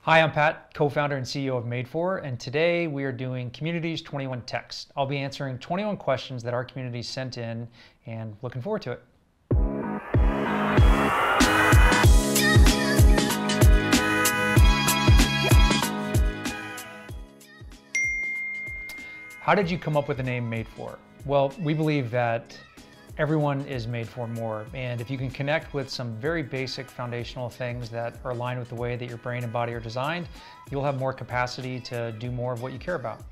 Hi, I'm Pat, co-founder and CEO of Madefor, and today we are doing Community's 21 Text. I'll be answering 21 questions that our community sent in, and looking forward to it. How did you come up with the name Madefor? Well, we believe that everyone is made for more, and if you can connect with some very basic foundational things that are aligned with the way that your brain and body are designed, you'll have more capacity to do more of what you care about.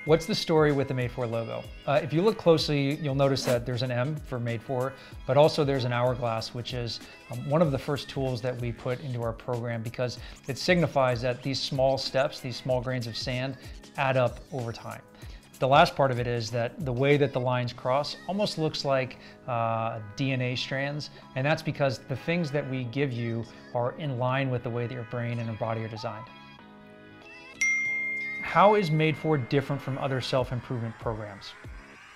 What's the story with the Madefor logo? If you look closely, you'll notice that there's an M for Madefor, but also there's an hourglass, which is one of the first tools that we put into our program because it signifies that these small steps, these small grains of sand, add up over time. The last part of it is that the way that the lines cross almost looks like DNA strands, and that's because the things that we give you are in line with the way that your brain and your body are designed. How is Madefor different from other self-improvement programs?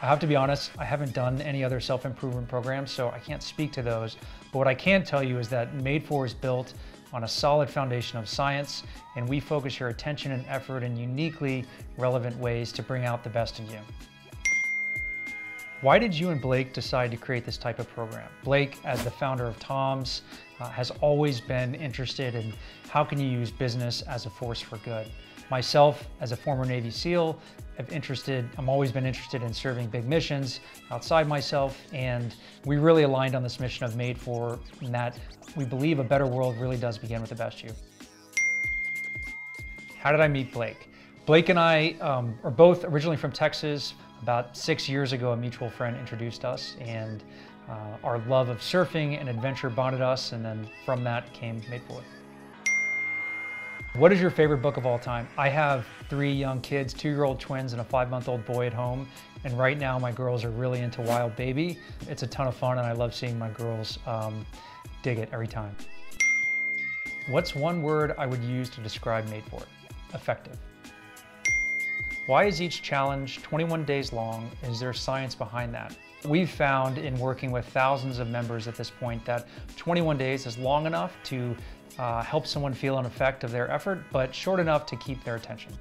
I have to be honest, I haven't done any other self-improvement programs, so I can't speak to those. But what I can tell you is that Madefor is built on a solid foundation of science, and we focus your attention and effort in uniquely relevant ways to bring out the best in you. Why did you and Blake decide to create this type of program? Blake, as the founder of TOMS, has always been interested in how can you use business as a force for good. Myself, as a former Navy SEAL, I'm always been interested in serving big missions outside myself, and we really aligned on this mission of Madefor, in that we believe a better world really does begin with the best you. How did I meet Blake? Blake and I are both originally from Texas. About 6 years ago, a mutual friend introduced us, and our love of surfing and adventure bonded us, and then from that came Madefor. What is your favorite book of all time? I have 3 young kids, 2-year-old twins and a 5-month-old boy at home. And right now my girls are really into Wild Baby. It's a ton of fun and I love seeing my girls dig it every time. What's one word I would use to describe Madefor? Effective. Why is each challenge 21 days long? Is there science behind that? We've found in working with thousands of members at this point that 21 days is long enough to help someone feel an effect of their effort, but short enough to keep their attention.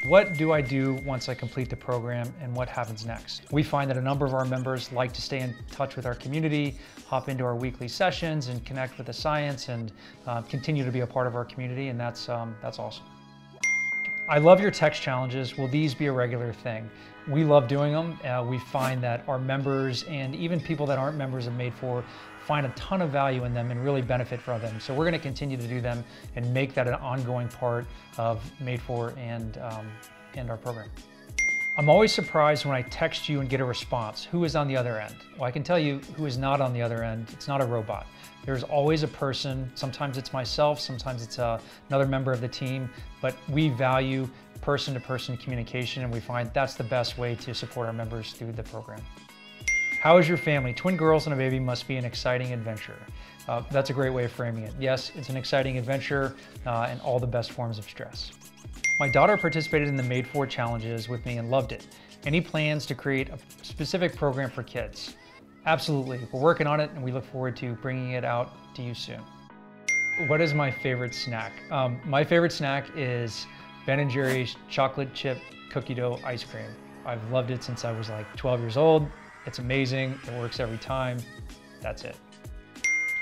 What do I do once I complete the program, and what happens next? We find that a number of our members like to stay in touch with our community, hop into our weekly sessions and connect with the science, and continue to be a part of our community, and that's awesome. I love your text challenges. Will these be a regular thing? We love doing them. We find that our members and even people that aren't members of Madefor find a ton of value in them and really benefit from them. So we're going to continue to do them and make that an ongoing part of Madefor and our program. I'm always surprised when I text you and get a response. Who is on the other end? Well, I can tell you who is not on the other end. It's not a robot. There's always a person. Sometimes it's myself, sometimes it's another member of the team, but we value person-to-person communication, and we find that's the best way to support our members through the program. How is your family? Twin girls and a baby must be an exciting adventure. That's a great way of framing it. Yes, it's an exciting adventure and all the best forms of stress. My daughter participated in the Madefor challenges with me and loved it. Any plans to create a specific program for kids? Absolutely, we're working on it and we look forward to bringing it out to you soon. What is my favorite snack? My favorite snack is Ben & Jerry's chocolate chip cookie dough ice cream. I've loved it since I was like 12 years old. It's amazing, it works every time. That's it.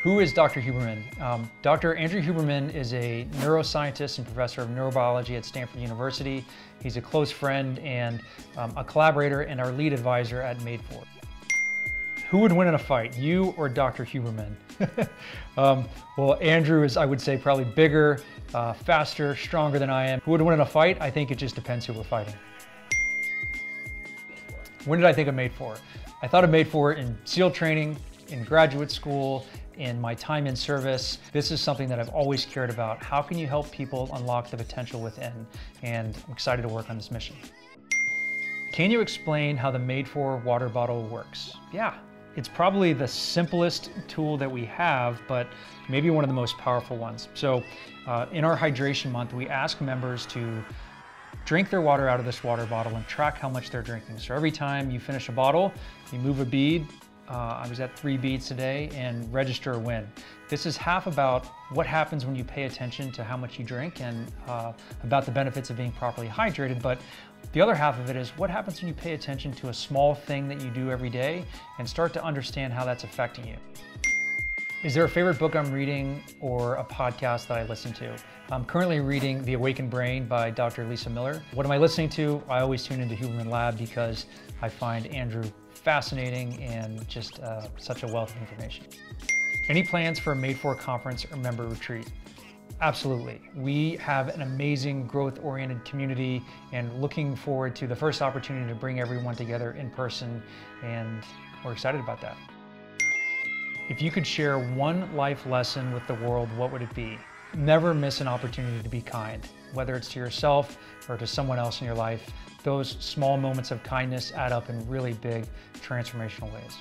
Who is Dr. Huberman? Dr. Andrew Huberman is a neuroscientist and professor of neurobiology at Stanford University. He's a close friend and a collaborator and our lead advisor at Madefor. Who would win in a fight, you or Dr. Huberman? Well, Andrew is, I would say, probably bigger, faster, stronger than I am. Who would win in a fight? I think it just depends who we're fighting. When did I think of Madefor? I thought of Madefor in SEAL training, in graduate school, in my time in service. This is something that I've always cared about. How can you help people unlock the potential within? And I'm excited to work on this mission. Can you explain how the Madefor water bottle works? Yeah, it's probably the simplest tool that we have, but maybe one of the most powerful ones. So in our hydration month, we ask members to drink their water out of this water bottle and track how much they're drinking. So every time you finish a bottle, you move a bead, I was at 3 beats today, and register a win. This is half about what happens when you pay attention to how much you drink and about the benefits of being properly hydrated, but the other half of it is what happens when you pay attention to a small thing that you do every day and start to understand how that's affecting you. Is there a favorite book I'm reading or a podcast that I listen to? I'm currently reading The Awakened Brain by Dr. Lisa Miller. What am I listening to? I always tune into Huberman Lab because I find Andrew fascinating and just such a wealth of information. Any plans for a Madefor Conference or member retreat? Absolutely. We have an amazing growth-oriented community and looking forward to the first opportunity to bring everyone together in person, and we're excited about that. If you could share one life lesson with the world, what would it be? Never miss an opportunity to be kind, whether it's to yourself or to someone else in your life. Those small moments of kindness add up in really big transformational ways.